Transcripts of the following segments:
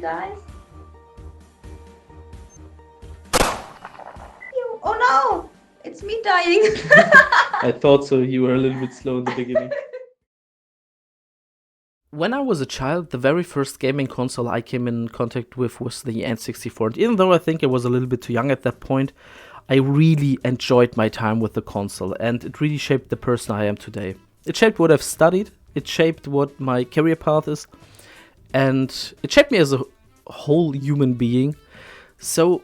dies. Oh no! It's me dying. I thought so. You were a little bit slow in the beginning. When I was a child, the very first gaming console I came in contact with was the N64. And even though I think I was a little bit too young at that point, I really enjoyed my time with the console, and it really shaped the person I am today. It shaped what I've studied, it shaped what my career path is, and it shaped me as a whole human being. So,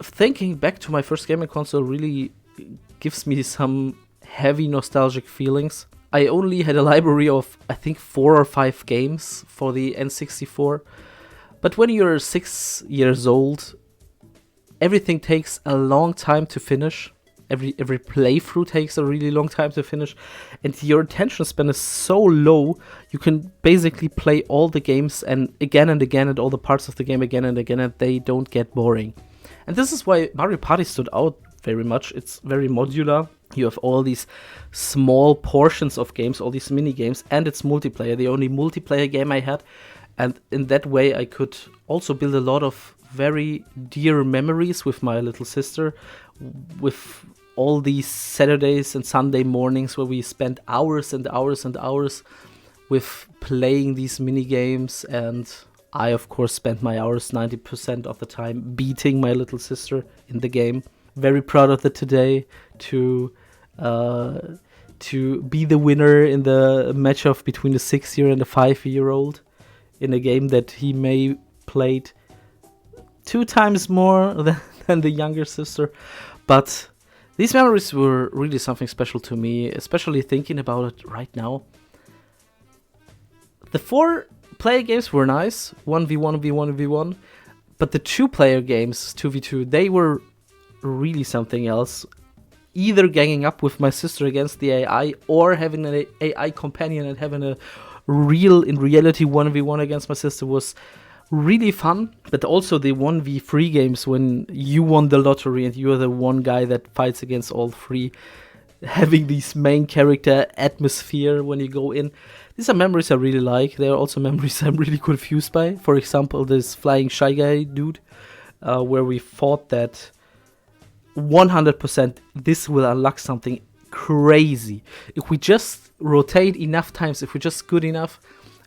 thinking back to my first gaming console really gives me some heavy nostalgic feelings. I only had a library of, I think, 4 or 5 games for the N64. But when you're 6 years old, everything takes a long time to finish. Every playthrough takes a really long time to finish. And your attention span is so low, you can basically play all the games and again and all the parts of the game again and again, and they don't get boring. And this is why Mario Party stood out very much. It's very modular. You have all these small portions of games, all these mini games, and it's multiplayer. The only multiplayer game I had, and in that way I could also build a lot of very dear memories with my little sister, with all these Saturdays and Sunday mornings where we spent hours and hours and hours with playing these mini games. And I, of course, spent my hours 90% of the time beating my little sister in the game. Very proud of it today to be the winner in the match-off between the 6-year and the 5-year-old in a game that he may played 2 times more than the younger sister. But these memories were really something special to me, especially thinking about it right now. The 4-player games were nice, 1v1, v1, v1, but the 2-player games, 2v2, they were really something else. Either ganging up with my sister against the AI, or having an AI companion and having a in reality 1v1 against my sister was really fun. But also the 1v3 games when you won the lottery and you're the one guy that fights against all 3, having this main character atmosphere when you go in. These are memories I really like. They are also memories I'm really confused by. For example, this flying Shy Guy dude, where we thought that 100% this will unlock something crazy. If we just rotate enough times, if we're just good enough,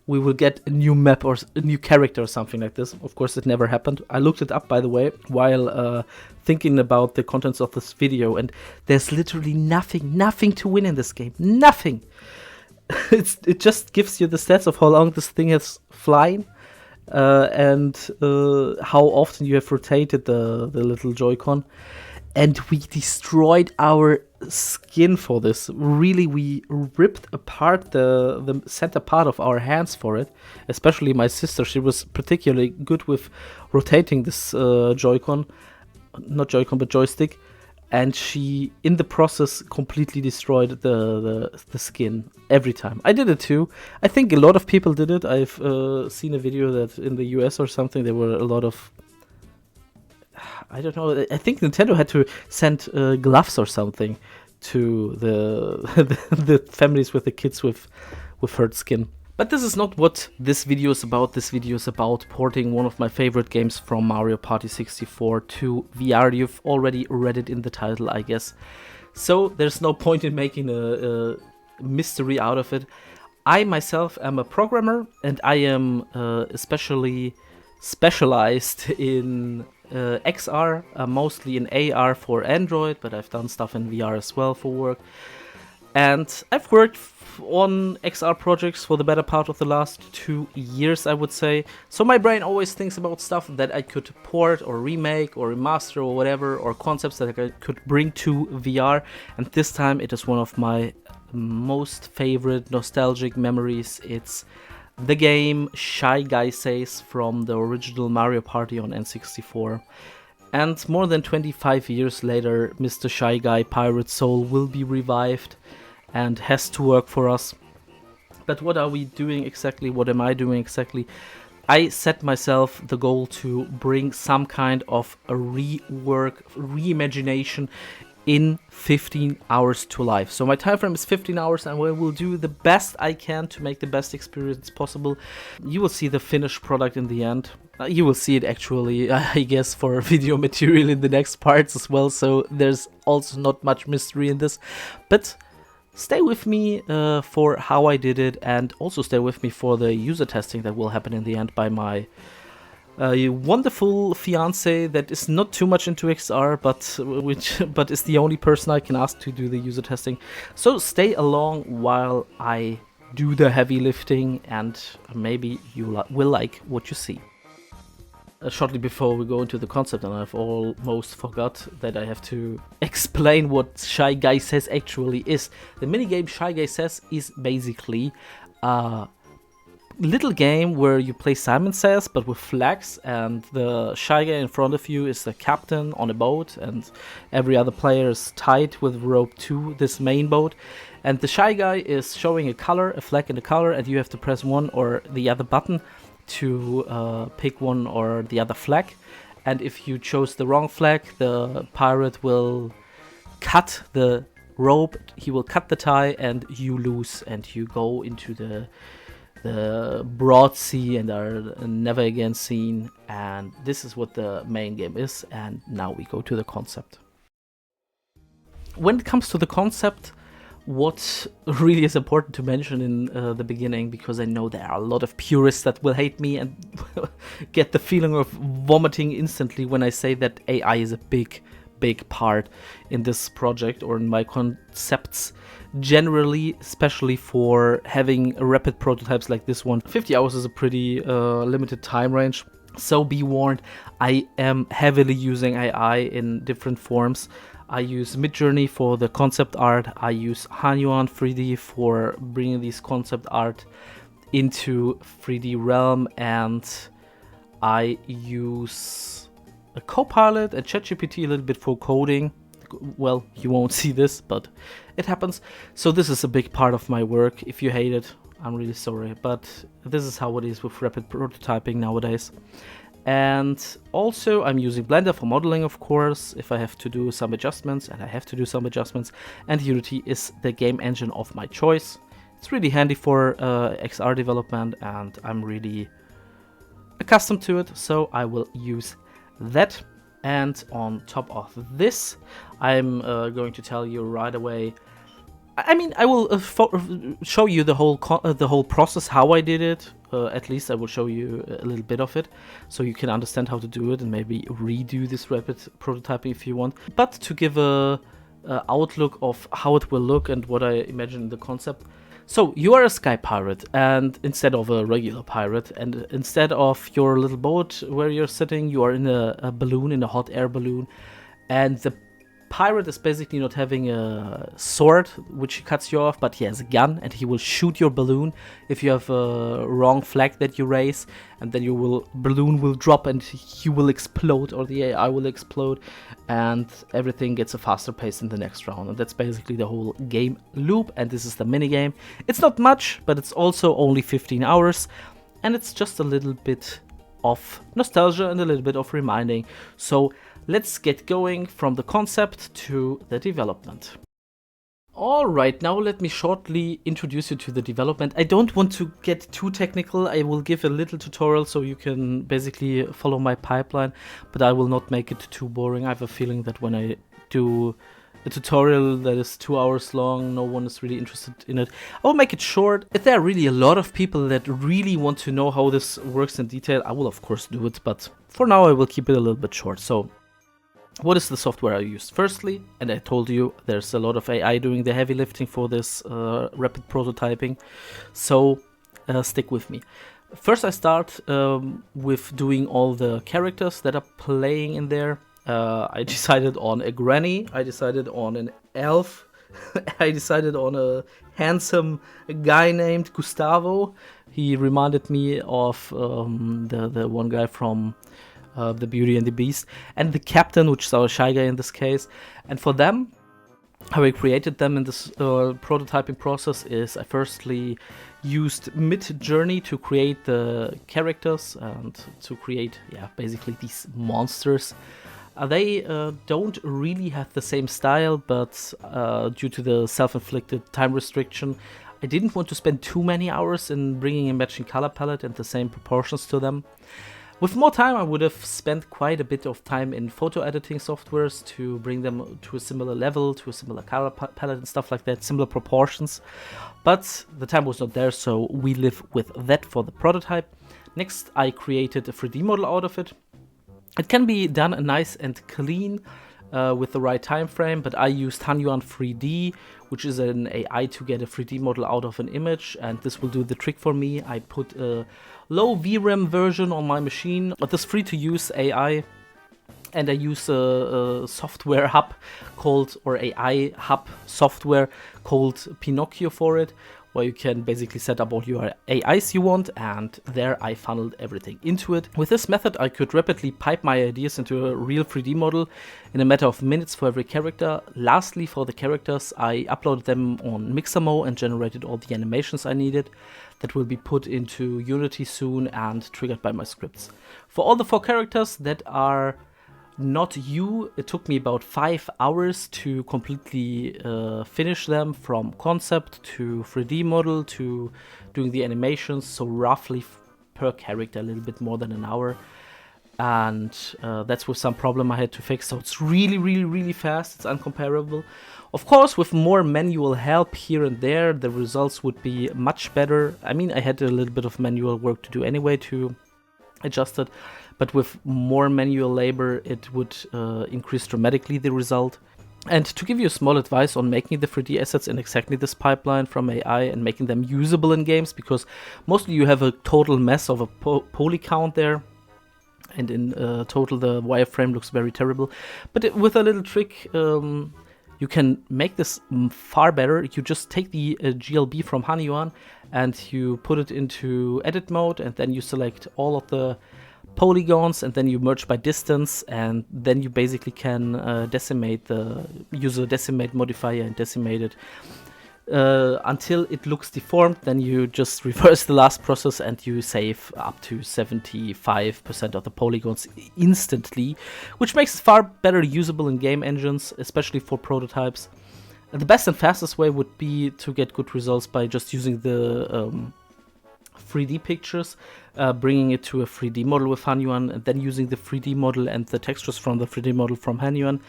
we will get a new map or a new character or something like this. Of course, it never happened. I looked it up, by the way, while thinking about the contents of this video, and there's literally nothing to win in this game. Nothing. It just gives you the stats of how long this thing has flying, and how often you have rotated the little Joy-Con. And we destroyed our skin for this. Really, we ripped apart the center part of our hands for it. Especially my sister, she was particularly good with rotating this Joy-Con. Not Joy-Con, but joystick. And she, in the process, completely destroyed the skin every time. I did it too. I think a lot of people did it. I've seen a video that in the US or something, there were a lot of... I don't know. I think Nintendo had to send gloves or something to the families with the kids with hurt skin. But this is not what this video is about. This video is about porting one of my favorite games from Mario Party 64 to VR. You've already read it in the title, I guess. So there's no point in making a mystery out of it. I myself am a programmer, and I am especially specialized in XR, mostly in AR for Android, but I've done stuff in VR as well for work. And I've worked on XR projects for the better part of the last 2 years, I would say. So my brain always thinks about stuff that I could port or remake or remaster or whatever, or concepts that I could bring to VR. And this time it is one of my most favorite nostalgic memories. It's the game Shy Guy Says from the original Mario Party on N64. And more than 25 years later, Mr. Shy Guy Pirate Soul will be revived and has to work for us. But what are we doing exactly? What am I doing exactly? I set myself the goal to bring some kind of a rework, reimagination in 15 hours to life. So my time frame is 15 hours, and I will do the best I can to make the best experience possible. You will see the finished product in the end. You will see it actually, I guess, for video material in the next parts as well, so there's also not much mystery in this. But stay with me for how I did it, and also stay with me for the user testing that will happen in the end by my wonderful fiance that is not too much into XR, but is the only person I can ask to do the user testing. So stay along while I do the heavy lifting, and maybe you will like what you see. Shortly before we go into the concept, and I've almost forgot that I have to explain what Shy Guy Says actually is. The minigame Shy Guy Says is basically little game where you play Simon Says but with flags, and the shy guy in front of you is the captain on a boat, and every other player is tied with rope to this main boat, and the shy guy is showing a color, a flag and a color, and you have to press one or the other button to pick one or the other flag. And if you chose the wrong flag, the pirate will cut the rope, he will cut the tie, and you lose, and you go into the broad sea and are never again seen. And this is what the main game is, and now we go to the concept. When it comes to the concept, what really is important to mention in the beginning, because I know there are a lot of purists that will hate me and get the feeling of vomiting instantly when I say that AI is a big part in this project or in my concepts generally, especially for having rapid prototypes like this one. 50 hours is a pretty limited time range, so be warned, I am heavily using AI in different forms. I use Midjourney for the concept art, I use Hanyuan 3D for bringing these concept art into 3D realm, and I use a Copilot and ChatGPT a little bit for coding. Well, you won't see this, but it happens. So this is a big part of my work. If you hate it, I'm really sorry, but this is how it is with rapid prototyping nowadays. And also I'm using Blender for modeling, of course, if I have to do some adjustments, and I have to do some adjustments, and Unity is the game engine of my choice. It's really handy for XR development, and I'm really accustomed to it, so I will use that. And on top of this, I'm going to tell you right away. I mean, I will show you the whole process, how I did it. At least I will show you a little bit of it, so you can understand how to do it and maybe redo this rapid prototyping if you want. But to give a outlook of how it will look and what I imagine in the concept. So you are a sky pirate, and instead of a regular pirate, and instead of your little boat where you're sitting, you are in a balloon, in a hot air balloon, and the pirate is basically not having a sword which cuts you off, but he has a gun, and he will shoot your balloon if you have a wrong flag that you raise, and then balloon will drop and you will explode, or the AI will explode, and everything gets a faster pace in the next round. And that's basically the whole game loop, and this is the minigame. It's not much, but it's also only 15 hours, and it's just a little bit of nostalgia and a little bit of reminding. So let's get going from the concept to the development. Alright, now let me shortly introduce you to the development. I don't want to get too technical. I will give a little tutorial so you can basically follow my pipeline, but I will not make it too boring. I have a feeling that when I do a tutorial that is 2 hours long, no one is really interested in it. I will make it short. If there are really a lot of people that really want to know how this works in detail, I will of course do it, but for now I will keep it a little bit short. So what is the software I used? Firstly, and I told you there's a lot of AI doing the heavy lifting for this rapid prototyping, so stick with me. First I start with doing all the characters that are playing in there. I decided on a granny, I decided on an elf, I decided on a handsome guy named Gustavo. He reminded me of the one guy from The Beauty and the Beast, and the captain, which is our shy guy in this case. And for them, how I created them in this prototyping process is I firstly used Midjourney to create the characters and to create, basically these monsters. They don't really have the same style, but due to the self-inflicted time restriction, I didn't want to spend too many hours in bringing a matching color palette and the same proportions to them. With more time, I would have spent quite a bit of time in photo editing softwares to bring them to a similar level, to a similar color palette and stuff like that, similar proportions. But the time was not there, so we live with that for the prototype. Next, I created a 3D model out of it. It can be done nice and clean with the right time frame, but I used Hanyuan 3D, which is an AI to get a 3D model out of an image, and this will do the trick for me. I put a low VRAM version on my machine, but this free-to-use AI, and I use a software hub called, or AI hub software called Pinocchio for it, where you can basically set up all your AIs you want, and there I funneled everything into it. With this method, I could rapidly pipe my ideas into a real 3D model in a matter of minutes for every character. Lastly, for the characters, I uploaded them on Mixamo and generated all the animations I needed that will be put into Unity soon and triggered by my scripts. For all the 4 characters that are not you, it took me about 5 hours to completely finish them, from concept to 3D model to doing the animations, so roughly per character a little bit more than an hour. And that's with some problem I had to fix, so it's really fast, it's uncomparable. Of course, with more manual help here and there, the results would be much better. I mean, I had a little bit of manual work to do anyway to adjust it, but with more manual labor, it would increase dramatically the result. And to give you a small advice on making the 3D assets in exactly this pipeline from AI and making them usable in games, because mostly you have a total mess of a poly count there, and in total the wireframe looks very terrible. But with a little trick, you can make this far better. You just take the GLB from Hanyuan and you put it into edit mode, and then you select all of the polygons, and then you merge by distance, and then you basically can use a decimate modifier and decimate it until it looks deformed. Then you just reverse the last process and you save up to 75% of the polygons instantly, which makes it far better usable in game engines, especially for prototypes. And the best and fastest way would be to get good results by just using the 3D pictures, bringing it to a 3D model with Hanyuan, and then using the 3D model and the textures from the 3D model from Hanyuan,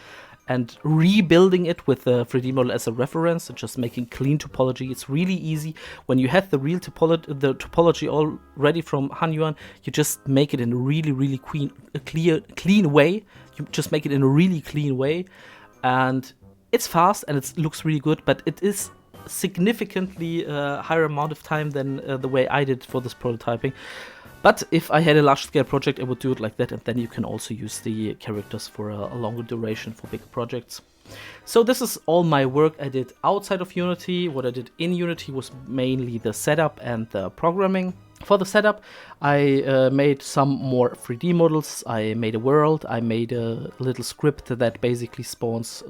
and rebuilding it with the 3D model as a reference, and just making clean topology. It's really easy. When you have the real topology already from Hanyuan, you just make it in a really clean way. You just make it in a really clean way, and it's fast and it looks really good, but it is significantly higher amount of time than the way I did for this prototyping. But if I had a large scale project, I would do it like that, and then you can also use the characters for a longer duration for bigger projects. So this is all my work I did outside of Unity. What I did in Unity was mainly the setup and the programming. For the setup, I made some more 3D models. I made a world. I made a little script that basically spawns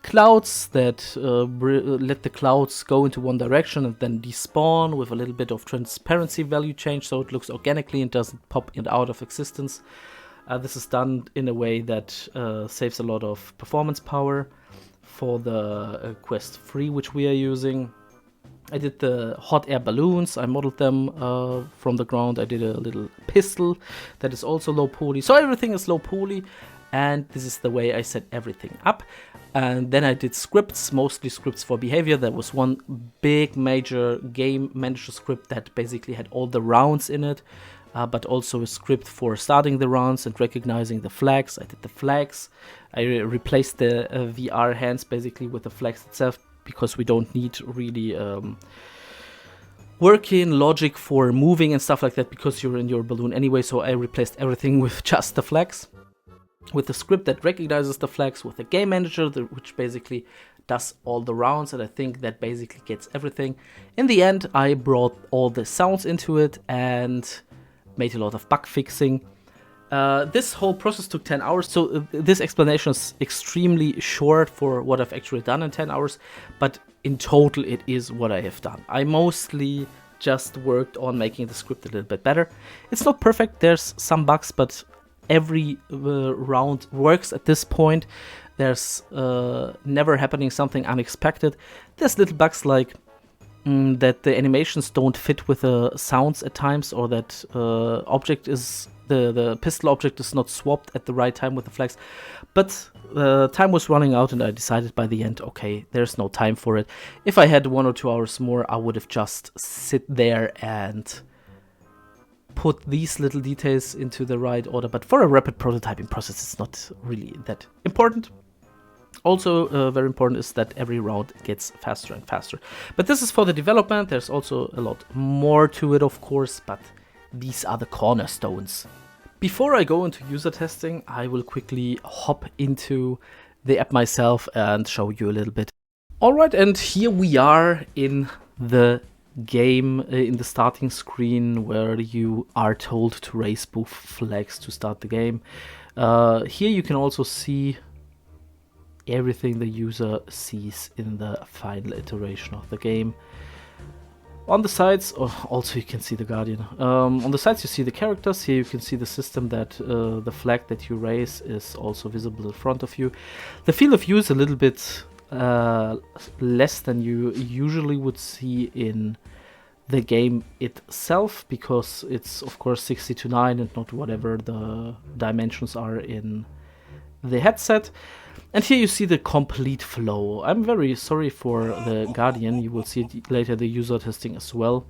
clouds that let the clouds go into one direction and then despawn with a little bit of transparency value change, so it looks organically and doesn't pop in out of existence. This is done in a way that saves a lot of performance power for the Quest 3, which we are using. I did the hot air balloons. I modeled them from the ground. I did a little pistol that is also low poly. So everything is low poly, and this is the way I set everything up. And then I did scripts, mostly scripts for behavior. There was one big major game manager script that basically had all the rounds in it, but also a script for starting the rounds and recognizing the flags. I did the flags. I replaced the VR hands basically with the flags itself, because we don't need really working logic for moving and stuff like that, because you're in your balloon anyway. So I replaced everything with just the flags, with the script that recognizes the flags, with the game manager, which basically does all the rounds, and I think that basically gets everything. In the end, I brought all the sounds into it and made a lot of bug fixing. This whole process took 10 hours, so this explanation is extremely short for what I've actually done in 10 hours, but in total it is what I have done. I mostly just worked on making the script a little bit better. It's not perfect, there's some bugs, but every round works at this point. There's never happening something unexpected. There's little bugs like that the animations don't fit with the sounds at times, or that object is the pistol object is not swapped at the right time with the flags. But time was running out, and I decided by the end, okay, there's no time for it. If I had 1 or 2 hours more, I would have just sit there and put these little details into the right order. But for a rapid prototyping process, it's not really that important. Also very important is that every round gets faster and faster. But this is for the development. There's also a lot more to it, of course, but these are the cornerstones. Before I go into user testing, I will quickly hop into the app myself and show you a little bit. Alright, and here we are in the game, in the starting screen, where you are told to raise both flags to start the game. Here you can also see everything the user sees in the final iteration of the game. On the sides, also you can see the Guardian. On the sides you see the characters. Here you can see the system that the flag that you raise is also visible in front of you. The field of view is a little bit less than you usually would see in the game itself, because it's of course 60:9 and not whatever the dimensions are in the headset. And here you see the complete flow. I'm very sorry for the Guardian. You will see it later, the user testing as well.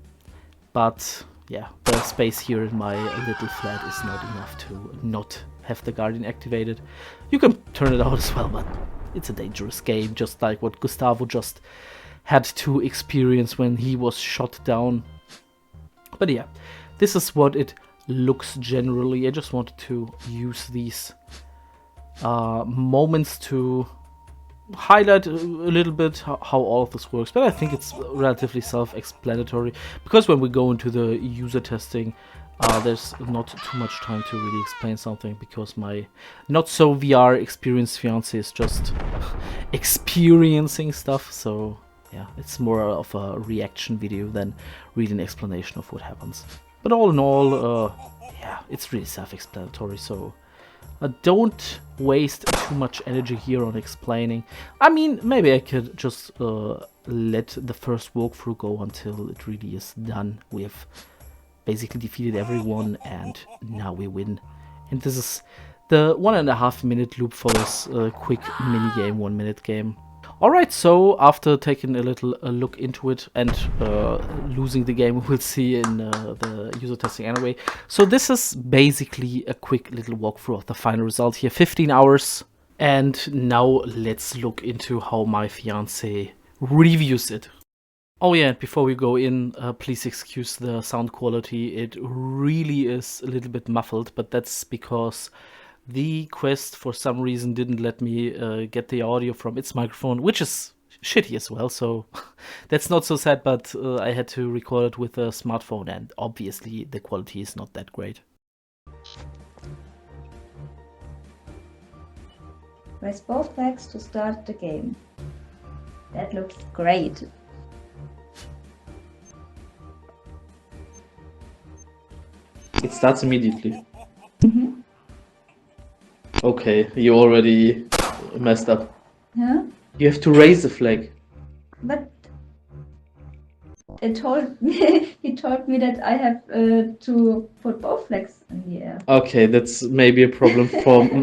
But yeah, the space here in my little flat is not enough to not have the Guardian activated. You can turn it out as well, but it's a dangerous game, just like what Gustavo just had to experience when he was shot down. But yeah, this is what it looks generally. I just wanted to use these moments to highlight a little bit how all of this works, but I think it's relatively self-explanatory, because when we go into the user testing, there's not too much time to really explain something, because my not so VR experienced fiance is just experiencing stuff. So yeah, it's more of a reaction video than really an explanation of what happens. But all in all, yeah, it's really self-explanatory, so don't waste too much energy here on explaining. I mean, maybe I could just let the first walkthrough go until it really is done. We have basically defeated everyone, and now we win. And this is the 1.5 minute loop for this quick mini game, 1 minute game. Alright, so after taking a little look into it and losing the game, we'll see in the user testing anyway. So this is basically a quick little walkthrough of the final result here, 15 hours. And now let's look into how my fiance reviews it. Oh yeah, and before we go in, please excuse the sound quality. It really is a little bit muffled, but that's because the Quest for some reason didn't let me get the audio from its microphone, which is shitty as well, so that's not so sad, but I had to record it with a smartphone, and obviously the quality is not that great. Press both flags to start the game. That looks great. It starts immediately. Mm-hmm. Okay, you already messed up. Huh? You have to raise the flag. But it told me, he told me that I have to put both flags in the air. Okay, that's maybe a problem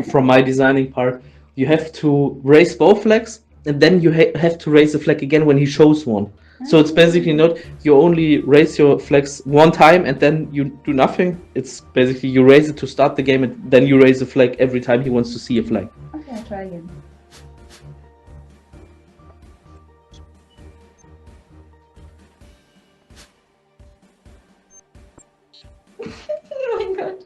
from my designing part. You have to raise both flags, and then you have to raise the flag again when he shows one. So it's basically not, you only raise your flags one time and then you do nothing. It's basically you raise it to start the game, and then you raise the flag every time he wants to see a flag. Okay, I'll try again. Oh my god.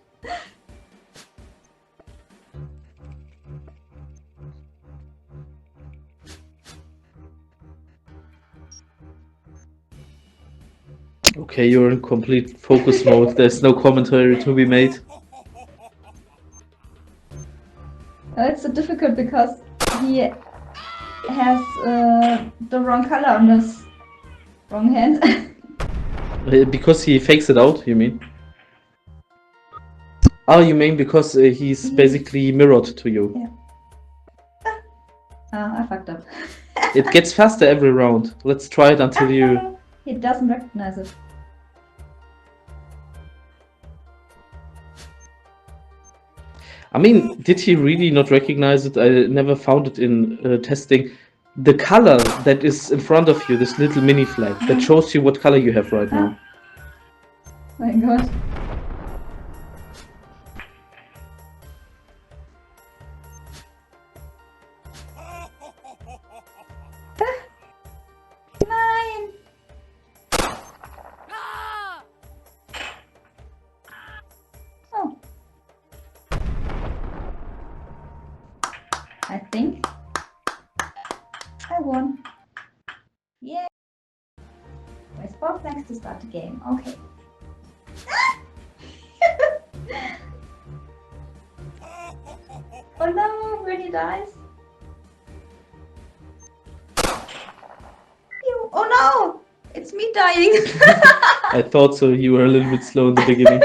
Okay, you're in complete focus mode. There's no commentary to be made. It's so difficult because he has the wrong color on his wrong hand. Because he fakes it out, you mean? Oh, you mean because he's basically mirrored to you? Yeah. I fucked up. It gets faster every round. Let's try it until you... No. He doesn't recognize it. I mean, did he really not recognize it? I never found it in testing. The color that is in front of you, this little mini flag, that shows you what color you have right now. My god. Nein! Oh. I think I won. Yeah. There's 4 flags to start the game. Okay. Oh no, when he dies. Oh no! It's me dying. I thought so. You were a little bit slow in the beginning.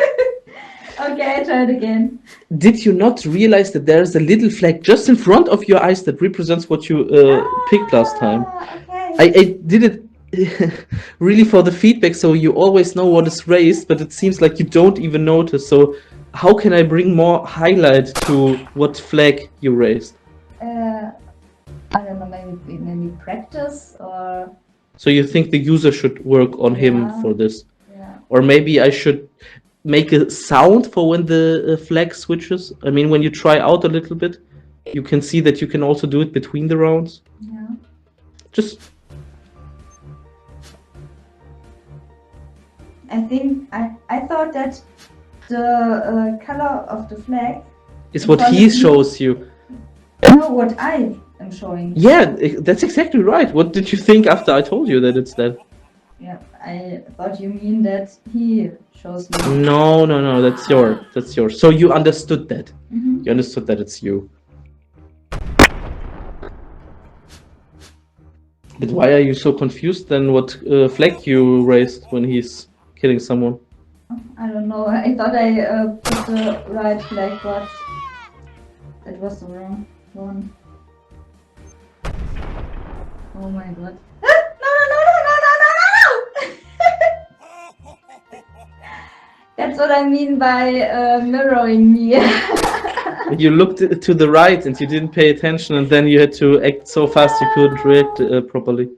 Okay, I try it again. Did you not realize that there's a little flag just in front of your eyes that represents what you picked last time? Okay. I did it really for the feedback, so you always know what is raised, but it seems like you don't even notice. So how can I bring more highlight to what flag you raised? I don't know, maybe practice or... So you think the user should work on him for this? Yeah. Or maybe I should make a sound for when the flag switches? I mean, when you try out a little bit, you can see that you can also do it between the rounds. Yeah. Just... I think I thought that the color of the flag is what he shows you. No, what I am showing. Yeah, that's exactly right. What did you think after I told you that it's that? Yeah, I thought you mean that he shows me. No, that's yours. So you understood that. Mm-hmm. You understood that it's you. But why are you so confused then? What flag you raised when he's killing someone? I don't know. I thought I put the right flag, but it was the wrong one. Oh my god. No! That's what I mean by mirroring me. You looked to the right and you didn't pay attention, and then you had to act so fast you couldn't react properly.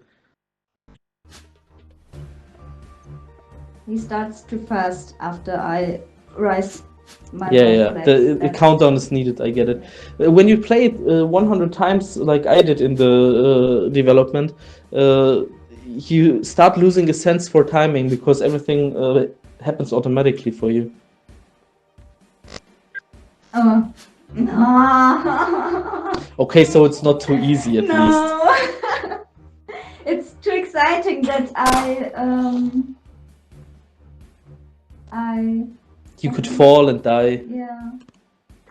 He starts too fast after I rise my Yeah. The countdown is needed, I get it. When you play it 100 times like I did in the development, you start losing a sense for timing because everything happens automatically for you. Oh. No. Okay, so it's not too easy at least. It's too exciting that You could fall and die. Yeah,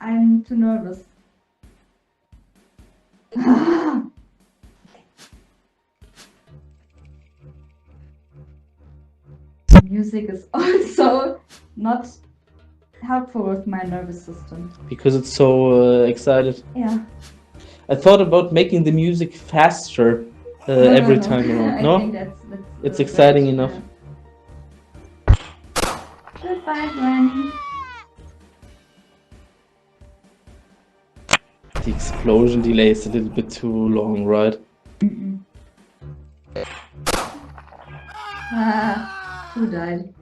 I'm too nervous. Music is also not helpful with my nervous system. Because it's so excited. Yeah. I thought about making the music faster every time around. No? I think that's it's exciting enough. Goodbye, Granny. The explosion delay is a little bit too long, right? Who died?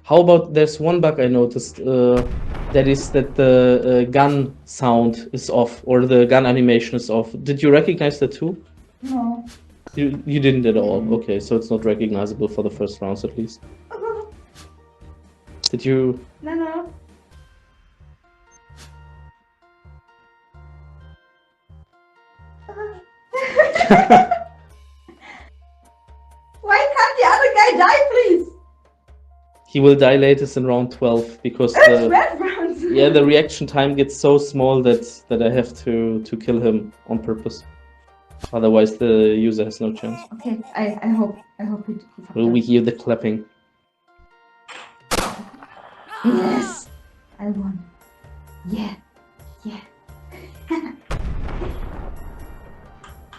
How about there's one bug I noticed, that is that the gun sound is off, or the gun animation is off. Did you recognize that too? No. You didn't at all. Okay, so it's not recognizable for the first rounds at least. Did you? No. Why can't the other guy die, please? He will die latest in round 12 because the reaction time gets so small that I have to kill him on purpose. Otherwise, the user has no chance. Okay, I hope We hear the clapping. Yes, I won. Yeah, yeah.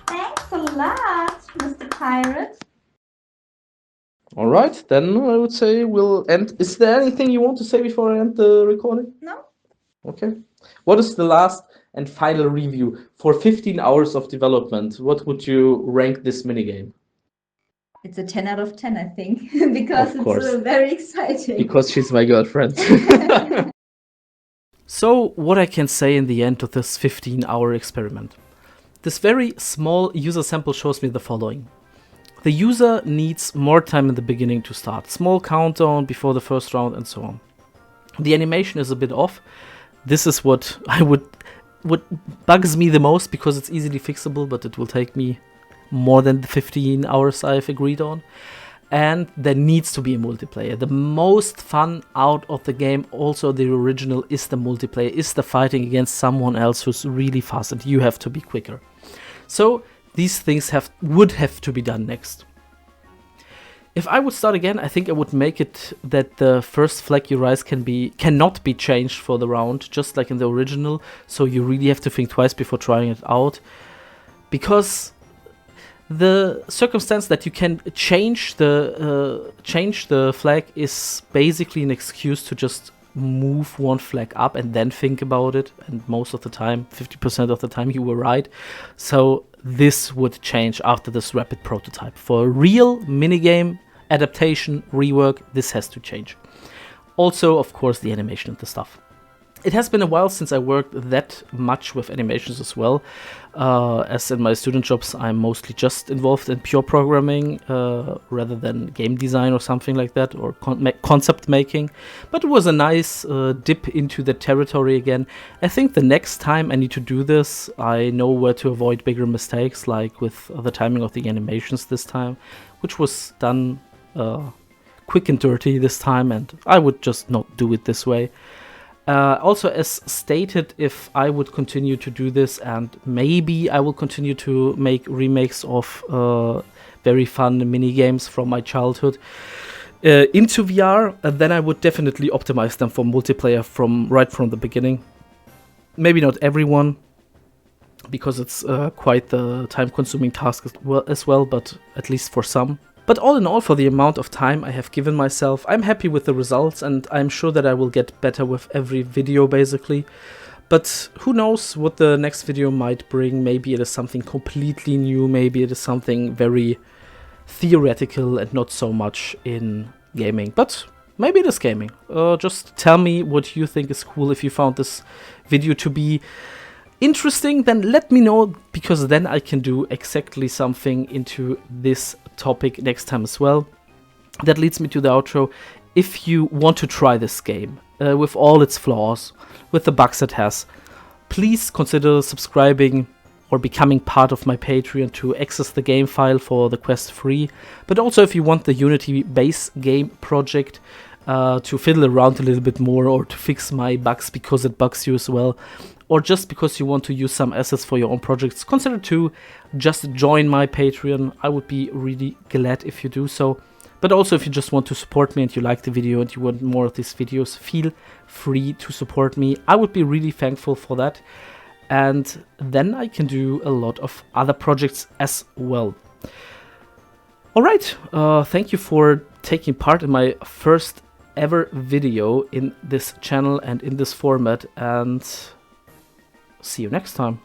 Thanks a lot, Mr. Pirate. All right, then I would say we'll end. Is there anything you want to say before I end the recording? No? Okay. What is the last and final review for 15 hours of development? What would you rank this minigame? It's a 10 out of 10, I think, because Of course. it's very exciting. Because she's my girlfriend. So, what I can say in the end of this 15-hour experiment. This very small user sample shows me the following. The user needs more time in the beginning to start. Small countdown before the first round and so on. The animation is a bit off. This is what bugs me the most because it's easily fixable, but it will take me more than the 15 hours I've agreed on. And there needs to be a multiplayer. The most fun out of the game, also the original, is the multiplayer, is the fighting against someone else who's really fast and you have to be quicker. So these things would have to be done next. If I would start again, I think I would make it that the first flag you rise cannot be changed for the round, just like in the original. So you really have to think twice before trying it out, because the circumstance that you can change the flag is basically an excuse to just move one flag up and then think about it. And most of the time, 50% of the time, you were right. So this would change after this rapid prototype. For a real minigame adaptation rework, this has to change. Also, of course, the animation and the stuff. It has been a while since I worked that much with animations as well. As in my student jobs, I'm mostly just involved in pure programming rather than game design or something like that, or concept making. But it was a nice dip into the territory again. I think the next time I need to do this, I know where to avoid bigger mistakes, like with the timing of the animations this time, which was done quick and dirty this time, and I would just not do it this way. Also, as stated, if I would continue to do this, and maybe I will continue to make remakes of very fun mini games from my childhood into VR, then I would definitely optimize them for multiplayer right from the beginning. Maybe not everyone, because it's quite the time-consuming task as well, but at least for some. But all in all, for the amount of time I have given myself, I'm happy with the results, and I'm sure that I will get better with every video basically. But who knows what the next video might bring. Maybe it is something completely new, maybe it is something very theoretical and not so much in gaming. But maybe it is gaming. Just tell me what you think is cool. If you found this video to be interesting, then let me know, because then I can do exactly something into this topic next time as well. That leads me to the outro. If you want to try this game with all its flaws, with the bugs it has, please consider subscribing or becoming part of my Patreon to access the game file for the quest free. But also, if you want the Unity base game project to fiddle around a little bit more, or to fix my bugs because it bugs you as well, or just because you want to use some assets for your own projects, consider to just join my Patreon. I would be really glad if you do so. But also, if you just want to support me and you like the video and you want more of these videos, feel free to support me. I would be really thankful for that. And then I can do a lot of other projects as well. Alright, thank you for taking part in my first ever video in this channel and in this format, and see you next time.